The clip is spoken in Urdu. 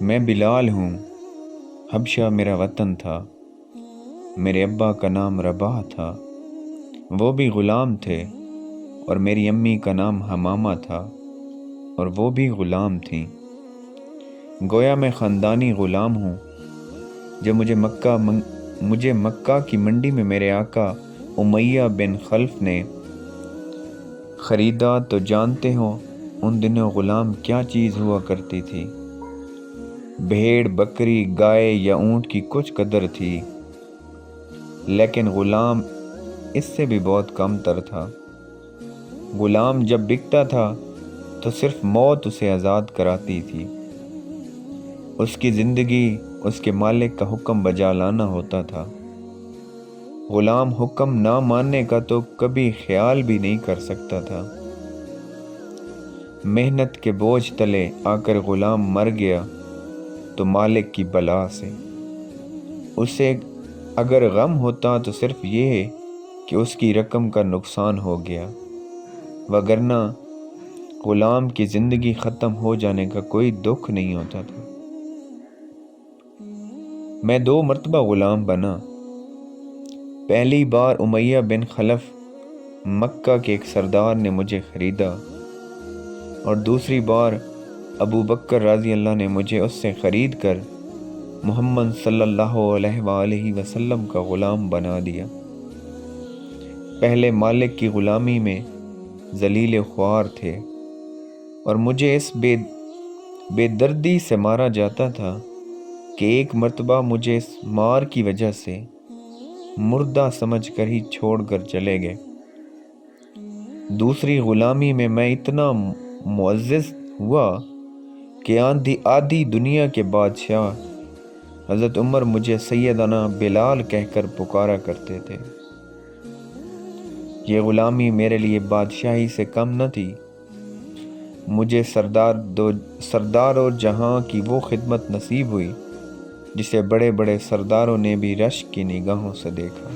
میں بلال ہوں، حبشہ میرا وطن تھا، میرے ابا کا نام رباح تھا، وہ بھی غلام تھے، اور میری امی کا نام حمامہ تھا اور وہ بھی غلام تھیں۔ گویا میں خاندانی غلام ہوں۔ جب مجھے مکہ کی منڈی میں میرے آقا امیہ بن خلف نے خریدا تو جانتے ہو ان دنوں غلام کیا چیز ہوا کرتی تھی۔ بھیڑ، بکری، گائے یا اونٹ کی کچھ قدر تھی، لیکن غلام اس سے بھی بہت کم تر تھا۔ غلام جب بکتا تھا تو صرف موت اسے آزاد کراتی تھی۔ اس کی زندگی اس کے مالک کا حکم بجا لانا ہوتا تھا۔ غلام حکم نہ ماننے کا تو کبھی خیال بھی نہیں کر سکتا تھا۔ محنت کے بوجھ تلے آ کر غلام مر گیا تو مالک کی بلا سے۔ اسے اگر غم ہوتا تو صرف یہ کہ اس کی رقم کا نقصان ہو گیا، وگرنہ غلام کی زندگی ختم ہو جانے کا کوئی دکھ نہیں ہوتا تھا۔ میں 2 مرتبہ غلام بنا۔ پہلی بار امیہ بن خلف مکہ کے ایک سردار نے مجھے خریدا، اور دوسری بار ابو بکر رضی اللہ نے مجھے اس سے خرید کر محمد صلی اللہ علیہ وآلہ وسلم کا غلام بنا دیا۔ پہلے مالک کی غلامی میں ذلیل خوار تھے، اور مجھے اس بے دردی سے مارا جاتا تھا کہ ایک مرتبہ مجھے اس مار کی وجہ سے مردہ سمجھ کر ہی چھوڑ کر چلے گئے۔ دوسری غلامی میں میں اتنا معزز ہوا کہ آدھی دنیا کے بادشاہ حضرت عمر مجھے سیدنا بلال کہہ کر پکارا کرتے تھے۔ یہ غلامی میرے لیے بادشاہی سے کم نہ تھی۔ مجھے سردار اور جہاں کی وہ خدمت نصیب ہوئی جسے بڑے بڑے سرداروں نے بھی رشک کی نگاہوں سے دیکھا۔